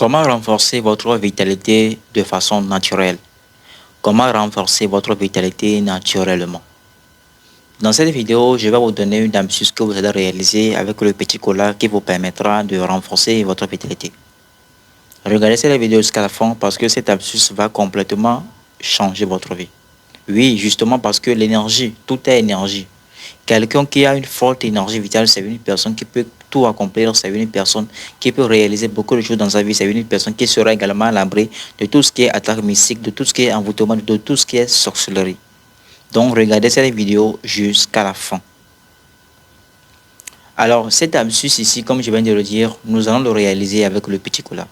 Comment renforcer votre vitalité de façon naturelle? Comment renforcer votre vitalité naturellement? Dans cette vidéo, je vais vous donner une astuce que vous allez réaliser avec le petit cola qui vous permettra de renforcer votre vitalité. Regardez cette vidéo jusqu'à la fin parce que cette astuce va complètement changer votre vie. Oui, justement parce que l'énergie, tout est énergie. Quelqu'un qui a une forte énergie vitale, c'est une personne qui peut tout accomplir, c'est une personne qui peut réaliser beaucoup de choses dans sa vie, c'est une personne qui sera également à l'abri de tout ce qui est attaque mystique, de tout ce qui est envoûtement, de tout ce qui est sorcellerie. Donc regardez cette vidéo jusqu'à la fin. Alors cette astuce ici, comme je viens de le dire, nous allons le réaliser avec le petit cola.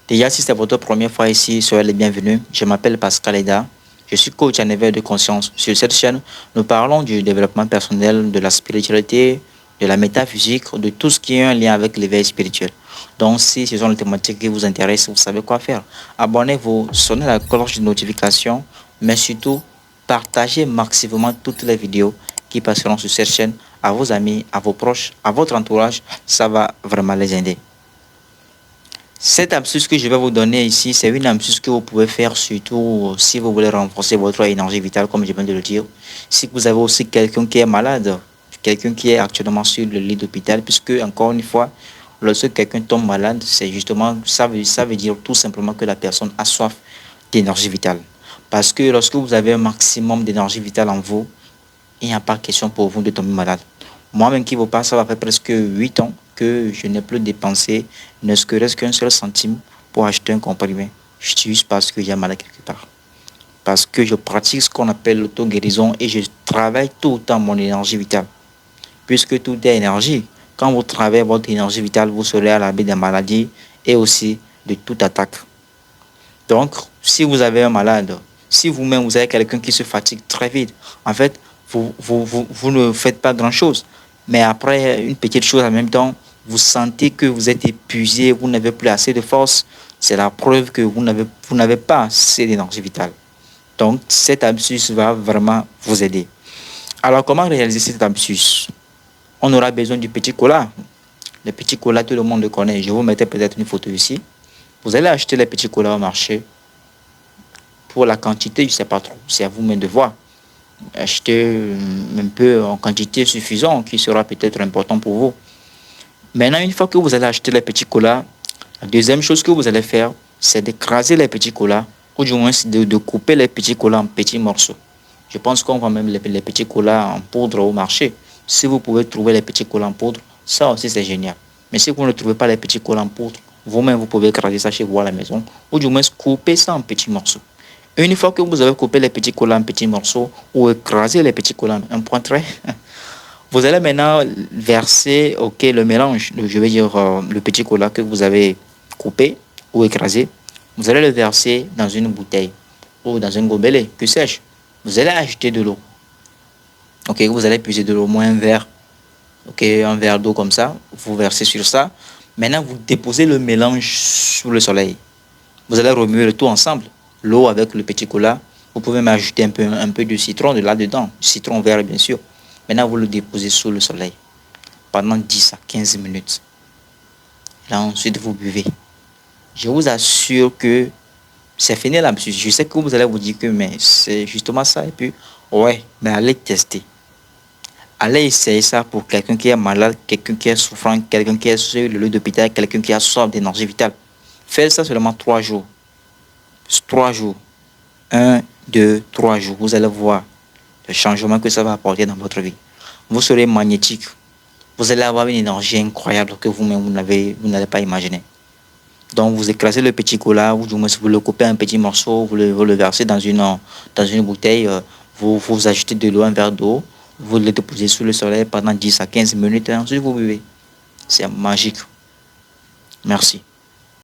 Déjà, si c'est votre première fois ici, soyez les bienvenus. Je m'appelle Pascal Eda. Je suis coach en éveil de conscience. Sur cette chaîne, nous parlons du développement personnel, de la spiritualité, de la métaphysique, de tout ce qui est un lien avec l'éveil spirituel. Donc, si ce sont les thématiques qui vous intéressent, vous savez quoi faire. Abonnez-vous, sonnez la cloche de notification, mais surtout, partagez maximalement toutes les vidéos qui passeront sur cette chaîne à vos amis, à vos proches, à votre entourage. Ça va vraiment les aider. Cette astuce que je vais vous donner ici, c'est une astuce que vous pouvez faire surtout si vous voulez renforcer votre énergie vitale, comme je viens de le dire. Si vous avez aussi quelqu'un qui est malade, quelqu'un qui est actuellement sur le lit d'hôpital, puisque encore une fois, lorsque quelqu'un tombe malade, c'est justement, ça veut dire tout simplement que la personne a soif d'énergie vitale. Parce que lorsque vous avez un maximum d'énergie vitale en vous, il n'y a pas question pour vous de tomber malade. Moi-même qui vous parle, ça va faire presque 8 ans que je n'ai plus dépensé ne serait-ce qu'un seul centime pour acheter un comprimé. Juste parce que j'ai mal quelque part. Parce que je pratique ce qu'on appelle l'auto-guérison et je travaille tout le temps mon énergie vitale. Puisque tout est énergie. Quand vous travaillez votre énergie vitale, vous serez à l'abri des maladies et aussi de toute attaque. Donc, si vous avez un malade, si vous-même vous avez quelqu'un qui se fatigue très vite, en fait, vous ne faites pas grand-chose. Mais après, une petite chose en même temps, vous sentez que vous êtes épuisé, vous n'avez plus assez de force. C'est la preuve que vous n'avez pas assez d'énergie vitale. Donc, cette astuce va vraiment vous aider. Alors, comment réaliser cette astuce? On aura besoin du petit cola. Le petit cola, tout le monde le connaît. Je vous mettais peut-être une photo ici. Vous allez acheter les petits colas au marché. Pour la quantité, je ne sais pas trop. C'est à vous-même de voir. Achetez un peu en quantité suffisante qui sera peut-être important pour vous. Maintenant, une fois que vous allez acheter les petits colas, la deuxième chose que vous allez faire, c'est d'écraser les petits colas ou du moins de couper les petits colas en petits morceaux. Je pense qu'on vend même les petits colas en poudre au marché. Si vous pouvez trouver les petits colas en poudre, ça aussi c'est génial. Mais si vous ne trouvez pas les petits colas en poudre, vous-même vous pouvez écraser ça chez vous à la maison ou du moins couper ça en petits morceaux. Une fois que vous avez coupé les petits colas en petits morceaux ou écrasé les petits colas en un point trait, vous allez maintenant verser le mélange, je vais dire le petit cola que vous avez coupé ou écrasé. Vous allez le verser dans une bouteille ou dans un gobelet, que sais-je. Vous allez ajouter de l'eau. Vous allez puiser de l'eau, moins un verre. Un verre d'eau comme ça. Vous versez sur ça. Maintenant, vous déposez le mélange sous le soleil. Vous allez remuer le tout ensemble. L'eau avec le petit cola. Vous pouvez m'ajouter un peu de citron de là-dedans. Citron vert, bien sûr. Maintenant, vous le déposez sous le soleil pendant 10 à 15 minutes. Là, ensuite, vous buvez. Je vous assure que c'est fini l'absurde. Je sais que vous allez vous dire que mais c'est justement ça. Et puis, ouais, mais allez tester. Allez essayer ça pour quelqu'un qui est malade, quelqu'un qui est souffrant, quelqu'un qui est sur le lit d'hôpital, quelqu'un qui a soif d'énergie vitale. Faites ça seulement 3 jours. 3 jours. 1, 2, 3 jours. Vous allez voir le changement que ça va apporter dans votre vie. Vous serez magnétique. Vous allez avoir une énergie incroyable que vous-même vous n'allez pas imaginer. Donc vous écrasez le petit cola, ou du moins vous le coupez en petits morceaux, vous le versez dans une bouteille, vous ajoutez de l'eau, un verre d'eau, vous le déposez sous le soleil pendant 10 à 15 minutes et ensuite vous buvez. C'est magique. Merci.